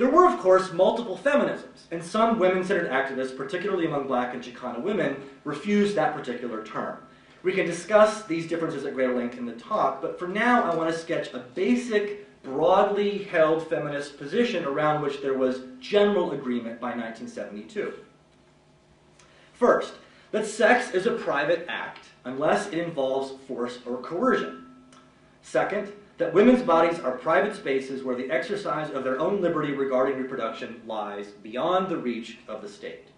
There were, of course, multiple feminisms, and some women-centered activists, particularly among Black and Chicana women, refused that particular term. We can discuss these differences at greater length in the talk, but for now I want to sketch a basic, broadly held feminist position around which there was general agreement by 1972. First, that sex is a private act unless it involves force or coercion. Second, that women's bodies are private spaces where the exercise of their own liberty regarding reproduction lies beyond the reach of the state.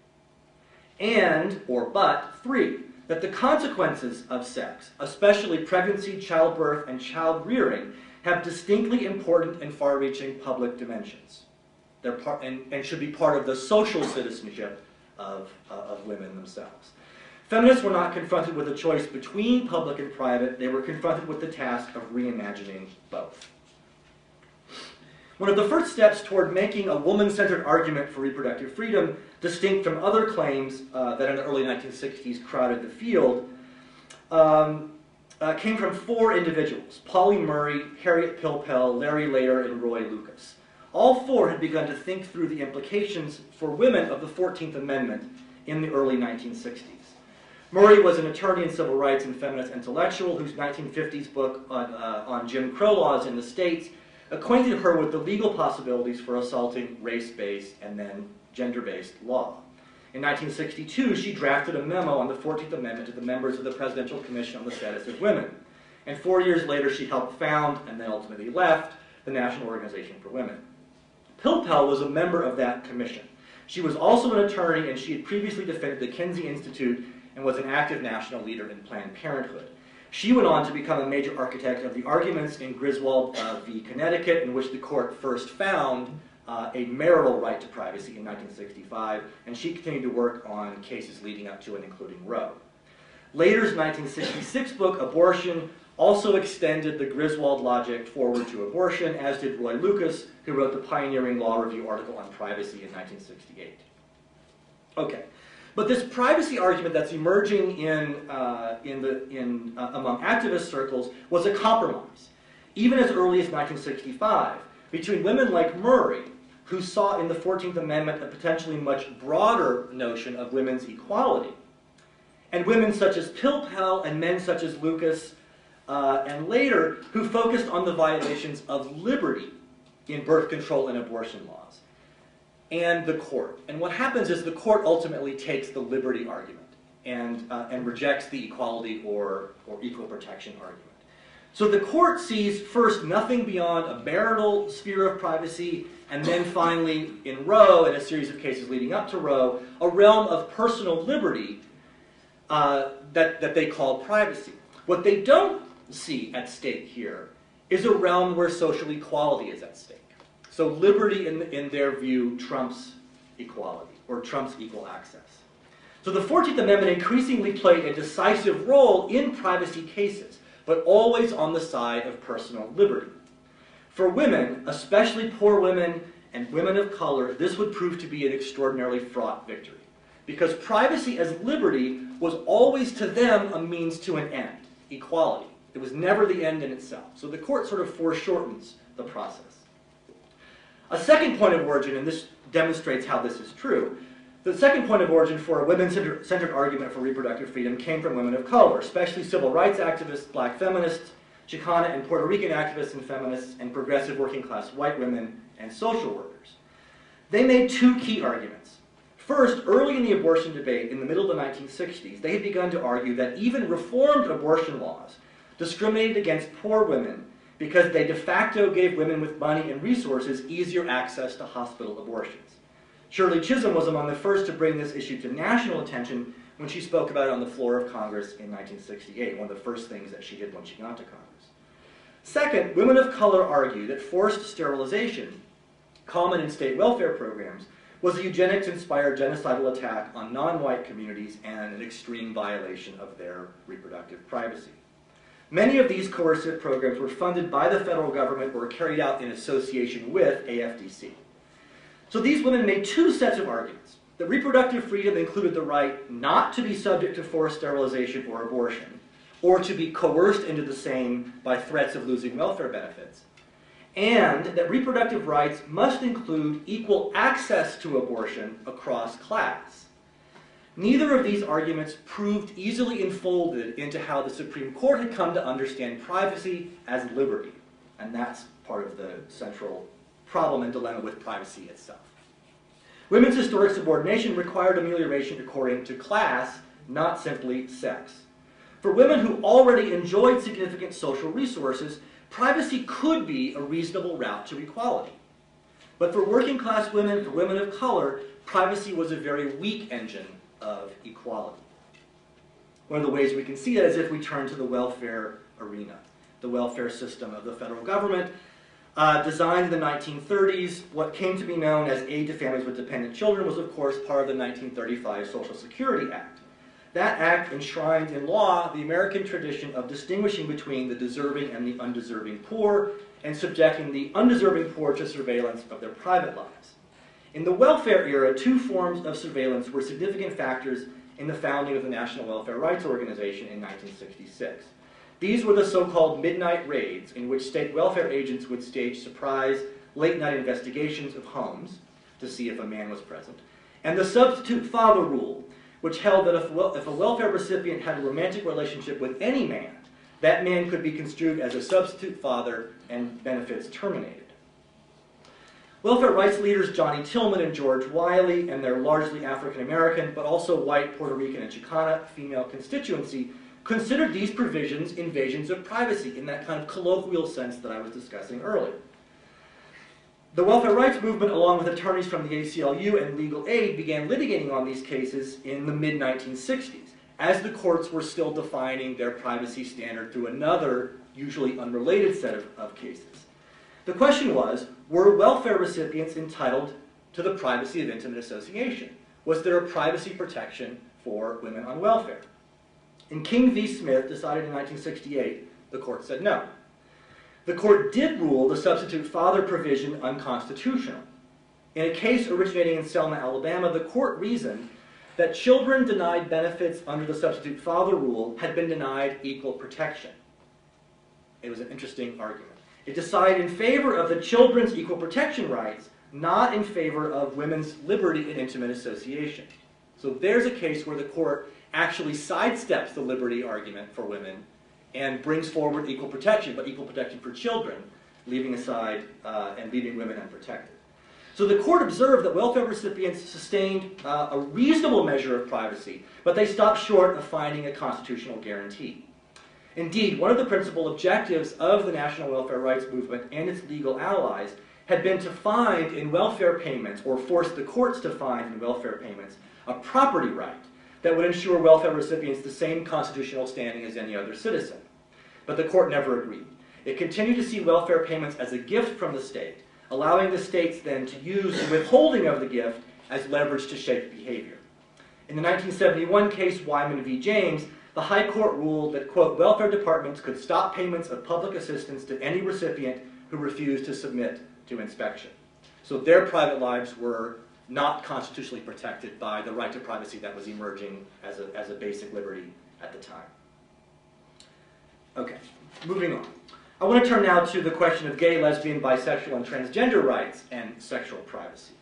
And, or but, three, that the consequences of sex, especially pregnancy, childbirth, and child rearing, have distinctly important and far-reaching public dimensions. They're and should be part of the social citizenship of women themselves. Feminists were not confronted with a choice between public and private. They were confronted with the task of reimagining both. One of the first steps toward making a woman-centered argument for reproductive freedom, distinct from other claims that in the early 1960s crowded the field, came from four individuals: Polly Murray, Harriet Pilpel, Larry Lader, and Roy Lucas. All four had begun to think through the implications for women of the 14th Amendment in the early 1960s. Murray was an attorney and civil rights and feminist intellectual whose 1950s book on Jim Crow laws in the States acquainted her with the legal possibilities for assaulting race-based and then gender-based law. In 1962, she drafted a memo on the 14th Amendment to the members of the Presidential Commission on the Status of Women. And 4 years later, she helped found, and then ultimately left, the National Organization for Women. Pilpel was a member of that commission. She was also an attorney, and she had previously defended the Kinsey Institute and was an active national leader in Planned Parenthood. She went on to become a major architect of the arguments in Griswold v. Connecticut, in which the court first found a marital right to privacy in 1965, and she continued to work on cases leading up to and including Roe. Later's 1966 book, Abortion, also extended the Griswold logic forward to abortion, as did Roy Lucas, who wrote the pioneering law review article on privacy in 1968. Okay. But this privacy argument that's emerging among activist circles was a compromise, even as early as 1965, between women like Murray, who saw in the 14th Amendment a potentially much broader notion of women's equality, and women such as Pilpel and men such as Lucas and Lader, who focused on the violations of liberty in birth control and abortion laws, and the court. And what happens is the court ultimately takes the liberty argument and rejects the equality or equal protection argument. So the court sees first nothing beyond a marital sphere of privacy, and then finally in Roe, and a series of cases leading up to Roe, a realm of personal liberty that they call privacy. What they don't see at stake here is a realm where social equality is at stake. So liberty, in their view, trumps equality, or trumps equal access. So the 14th Amendment increasingly played a decisive role in privacy cases, but always on the side of personal liberty. For women, especially poor women and women of color, this would prove to be an extraordinarily fraught victory, because privacy as liberty was always to them a means to an end, equality. It was never the end in itself. So the court sort of foreshortens the process. A second point of origin, and this demonstrates how this is true, the second point of origin for a women-centered argument for reproductive freedom came from women of color, especially civil rights activists, black feminists, Chicana and Puerto Rican activists and feminists, and progressive working-class white women and social workers. They made two key arguments. First, early in the abortion debate in the middle of the 1960s, they had begun to argue that even reformed abortion laws discriminated against poor women because they de facto gave women with money and resources easier access to hospital abortions. Shirley Chisholm was among the first to bring this issue to national attention when she spoke about it on the floor of Congress in 1968, one of the first things that she did when she got to Congress. Second, women of color argue that forced sterilization, common in state welfare programs, was a eugenics-inspired genocidal attack on non-white communities and an extreme violation of their reproductive privacy. Many of these coercive programs were funded by the federal government or carried out in association with AFDC. So these women made two sets of arguments. That reproductive freedom included the right not to be subject to forced sterilization or abortion, or to be coerced into the same by threats of losing welfare benefits, and that reproductive rights must include equal access to abortion across class. Neither of these arguments proved easily enfolded into how the Supreme Court had come to understand privacy as liberty, and that's part of the central problem and dilemma with privacy itself. Women's historic subordination required amelioration according to class, not simply sex. For women who already enjoyed significant social resources, privacy could be a reasonable route to equality. But for working class women, for women of color, privacy was a very weak engine of equality. One of the ways we can see that is if we turn to the welfare arena, the welfare system of the federal government. Designed in the 1930s, what came to be known as aid to families with dependent children was, of course, part of the 1935 Social Security Act. That act enshrined in law the American tradition of distinguishing between the deserving and the undeserving poor, and subjecting the undeserving poor to surveillance of their private lives. In the welfare era, two forms of surveillance were significant factors in the founding of the National Welfare Rights Organization in 1966. These were the so-called midnight raids, in which state welfare agents would stage surprise, late-night investigations of homes to see if a man was present, and the substitute father rule, which held that if a welfare recipient had a romantic relationship with any man, that man could be construed as a substitute father and benefits terminated. Welfare rights leaders Johnny Tillman and George Wiley and their largely African-American, but also white Puerto Rican and Chicana female constituency considered these provisions invasions of privacy in that kind of colloquial sense that I was discussing earlier. The welfare rights movement, along with attorneys from the ACLU and legal aid, began litigating on these cases in the mid-1960s, as the courts were still defining their privacy standard through another, usually unrelated set of cases. The question was, were welfare recipients entitled to the privacy of intimate association? Was there a privacy protection for women on welfare? In King v. Smith, decided in 1968, the court said no. The court did rule the substitute father provision unconstitutional. In a case originating in Selma, Alabama, the court reasoned that children denied benefits under the substitute father rule had been denied equal protection. It was an interesting argument. It decided in favor of the children's equal protection rights, not in favor of women's liberty in intimate association. So there's a case where the court actually sidesteps the liberty argument for women and brings forward equal protection, but equal protection for children, leaving aside and leaving women unprotected. So the court observed that welfare recipients sustained a reasonable measure of privacy, but they stopped short of finding a constitutional guarantee. Indeed, one of the principal objectives of the National Welfare Rights Movement and its legal allies had been to find in welfare payments, or force the courts to find in welfare payments, a property right that would ensure welfare recipients the same constitutional standing as any other citizen. But the court never agreed. It continued to see welfare payments as a gift from the state, allowing the states then to use the withholding of the gift as leverage to shape behavior. In the 1971 case, Wyman v. James, the High Court ruled that, quote, welfare departments could stop payments of public assistance to any recipient who refused to submit to inspection. So their private lives were not constitutionally protected by the right to privacy that was emerging as a basic liberty at the time. Okay, moving on. I want to turn now to the question of gay, lesbian, bisexual, and transgender rights and sexual privacy.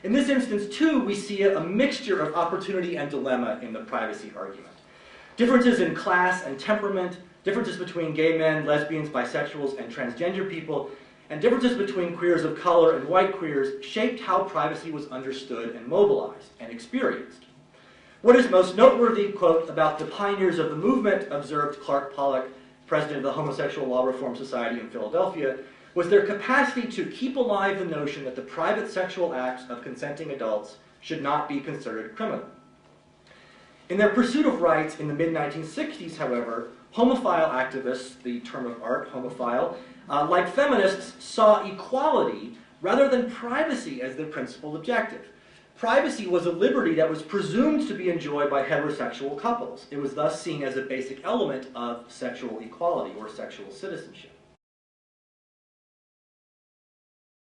In this instance, too, we see a mixture of opportunity and dilemma in the privacy argument. Differences in class and temperament, differences between gay men, lesbians, bisexuals, and transgender people, and differences between queers of color and white queers shaped how privacy was understood and mobilized and experienced. What is most noteworthy, quote, about the pioneers of the movement, observed Clark Pollock, president of the Homosexual Law Reform Society in Philadelphia, was their capacity to keep alive the notion that the private sexual acts of consenting adults should not be considered criminal. In their pursuit of rights in the mid-1960s, however, homophile activists, the term of art, homophile, like feminists, saw equality rather than privacy as their principal objective. Privacy was a liberty that was presumed to be enjoyed by heterosexual couples. It was thus seen as a basic element of sexual equality or sexual citizenship.